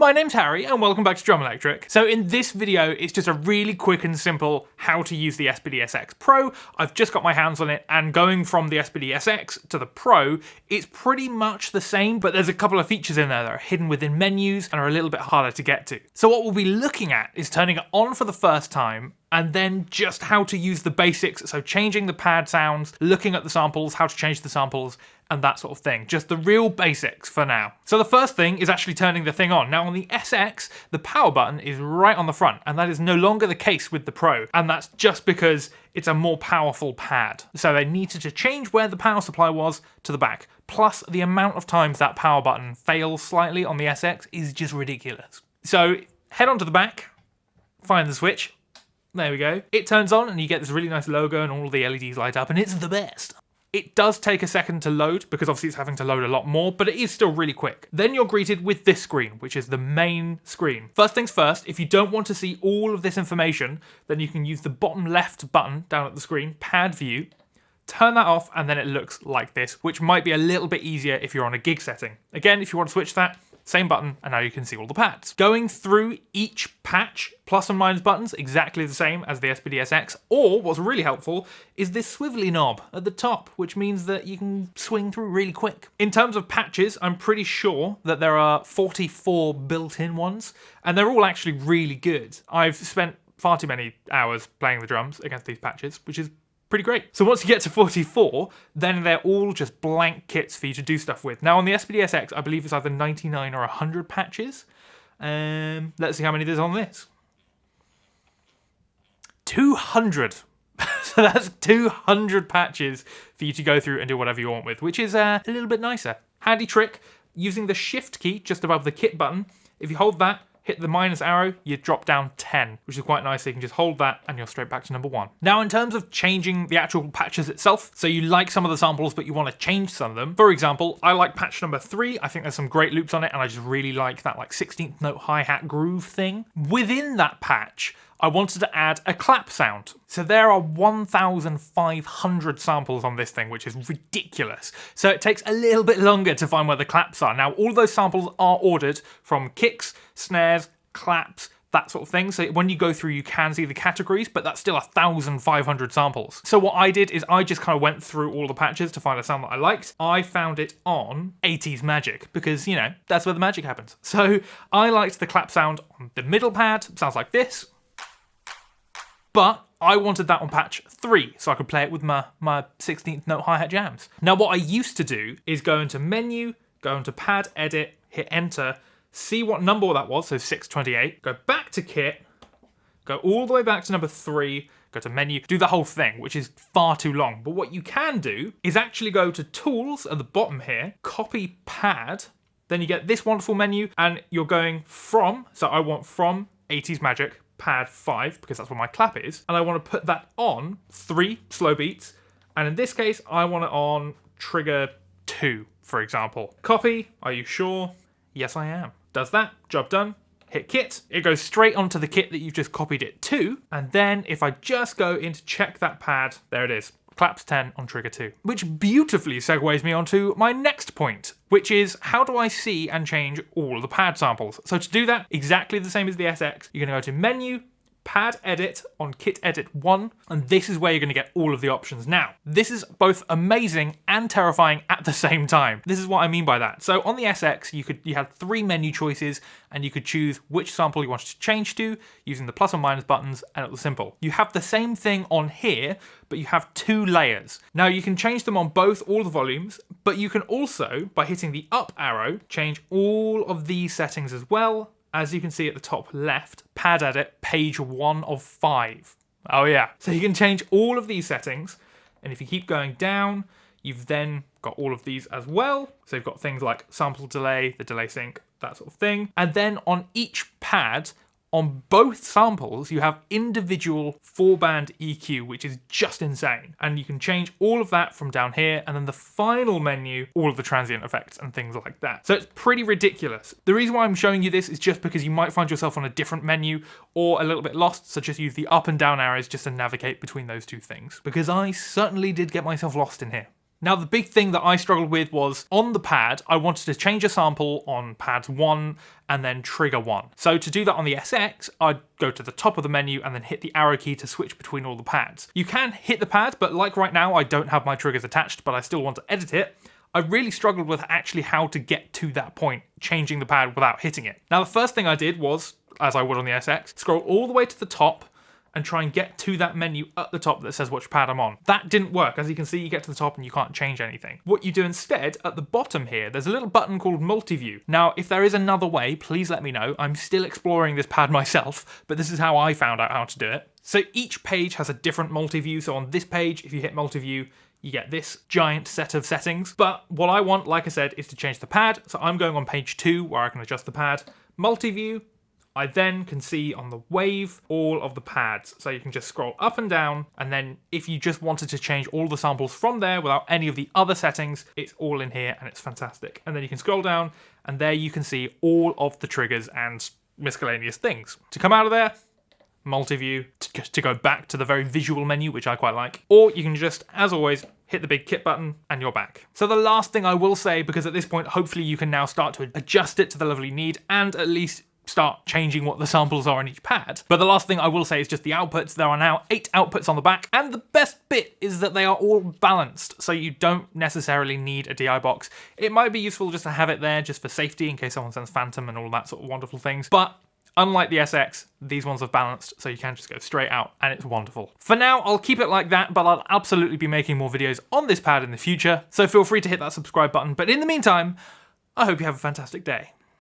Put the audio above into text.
My name's Harry and welcome back to Drum Electric. So in this video, it's just a really quick and simple how to use the SPD-SX Pro. I've just got my hands on it, and going from the SPD-SX to the Pro, it's pretty much the same, but there's a couple of features in there that are hidden within menus and are a little bit harder to get to. So what we'll be looking at is turning it on for the first time, and then just how to use the basics, so changing the pad sounds, looking at the samples, how to change the samples, and that sort of thing. Just the real basics for now. So the first thing is actually turning the thing on. Now on the SX, the power button is right on the front, and that is no longer the case with the Pro, and that's just because it's a more powerful pad. So they needed to change where the power supply was to the back. Plus, the amount of times that power button fails slightly on the SX is just ridiculous. So head on to the back, find the switch. There we go. It turns on and you get this really nice logo and all the LEDs light up, and it's the best. It does take a second to load because obviously it's having to load a lot more, but it is still really quick. Then you're greeted with this screen, which is the main screen. First things first, if you don't want to see all of this information, then you can use the bottom left button down at the screen, pad view, turn that off, and then it looks like this, which might be a little bit easier if you're on a gig setting. Again, if you want to switch that, same button, and now you can see all the pads. Going through each patch, plus and minus buttons, exactly the same as the SPD-SX, or what's really helpful is this swivelly knob at the top, which means that you can swing through really quick. In terms of patches, I'm pretty sure that there are 44 built-in ones, and they're all actually really good. I've spent far too many hours playing the drums against these patches, which is pretty great. So once you get to 44, then they're all just blank kits for you to do stuff with. Now on the SPD-SX, I believe it's either 99 or 100 patches. Let's see how many there's on this. 200. So that's 200 patches for you to go through and do whatever you want with, which is a little bit nicer. Handy trick, using the shift key just above the kit button. If you hold that, hit the minus arrow, you drop down 10, which is quite nice. So you can just hold that and you're straight back to number 1. Now, in terms of changing the actual patches itself, so you like some of the samples, but you want to change some of them. For example, I like patch number 3. I think there's some great loops on it, and I just really like that 16th note hi-hat groove thing. Within that patch, I wanted to add a clap sound. So there are 1,500 samples on this thing, which is ridiculous. So it takes a little bit longer to find where the claps are. Now, all those samples are ordered from kicks, snares, claps, that sort of thing. So when you go through, you can see the categories, but that's still 1,500 samples. So what I did is I just kind of went through all the patches to find a sound that I liked. I found it on 80s Magic because, you know, that's where the magic happens. So I liked the clap sound on the middle pad. It sounds like this. But I wanted that on patch 3, so I could play it with my 16th note hi-hat jams. Now what I used to do is go into menu, go into pad edit, hit enter, see what number that was, so 628, go back to kit, go all the way back to number 3, go to menu, do the whole thing, which is far too long. But what you can do is actually go to tools at the bottom here, copy pad, then you get this wonderful menu, and you're going from, so I want from 80s Magic, pad 5, because that's where my clap is, and I want to put that on 3 slow beats, and in this case I want it on trigger 2, for example. Copy, are you sure? Yes I am. Does that, job done, hit kit, it goes straight onto the kit that you've just copied it to, and then if I just go in to check that pad, there it is. Claps 10 on trigger 2. Which beautifully segues me onto my next point, which is how do I see and change all the pad samples? So to do that, exactly the same as the SX, you're going to go to menu, pad edit on kit edit 1, and this is where you're going to get all of the options. Now, this is both amazing and terrifying at the same time. This is what I mean by that. So on the SX, you had 3 menu choices, and you could choose which sample you wanted to change to using the plus and minus buttons, and it was simple. You have the same thing on here, but you have 2 layers. Now you can change them on all the volumes, but you can also, by hitting the up arrow, change all of these settings as well. As you can see at the top left, pad edit, page 1 of 5. Oh yeah. So you can change all of these settings, and if you keep going down, you've then got all of these as well. So you've got things like sample delay, the delay sync, that sort of thing. And then on each pad, on both samples, you have individual 4-band EQ, which is just insane. And you can change all of that from down here, and then the final menu, all of the transient effects and things like that. So it's pretty ridiculous. The reason why I'm showing you this is just because you might find yourself on a different menu or a little bit lost, so just use the up and down arrows just to navigate between those two things. Because I certainly did get myself lost in here. Now, the big thing that I struggled with was on the pad, I wanted to change a sample on pads 1 and then trigger 1. So to do that on the SX, I'd go to the top of the menu and then hit the arrow key to switch between all the pads. You can hit the pad, but like right now, I don't have my triggers attached, but I still want to edit it. I really struggled with actually how to get to that point, changing the pad without hitting it. Now, the first thing I did was, as I would on the SX, scroll all the way to the top and try and get to that menu at the top that says which pad I'm on. That didn't work. As you can see, you get to the top and you can't change anything. What you do instead, at the bottom here, there's a little button called Multi-View. Now, if there is another way, please let me know. I'm still exploring this pad myself, but this is how I found out how to do it. So each page has a different multi-view. So on this page, if you hit multi-view, you get this giant set of settings. But what I want, like I said, is to change the pad. So I'm going on page 2 where I can adjust the pad. Multi-view, I then can see on the wave all of the pads. So you can just scroll up and down, and then if you just wanted to change all the samples from there without any of the other settings, it's all in here and it's fantastic. And then you can scroll down and there you can see all of the triggers and miscellaneous things. To come out of there, multi-view, to go back to the very visual menu, which I quite like. Or you can just, as always, hit the big kit button and you're back. So the last thing I will say, because at this point, hopefully you can now start to adjust it to the level you need and at least start changing what the samples are on each pad. But the last thing I will say is just the outputs. There are now 8 outputs on the back, and the best bit is that they are all balanced, so you don't necessarily need a DI box. It might be useful just to have it there just for safety in case someone sends Phantom and all that sort of wonderful things, but unlike the SX, these ones are balanced, so you can just go straight out, and it's wonderful. For now, I'll keep it like that, but I'll absolutely be making more videos on this pad in the future, so feel free to hit that subscribe button. But in the meantime, I hope you have a fantastic day.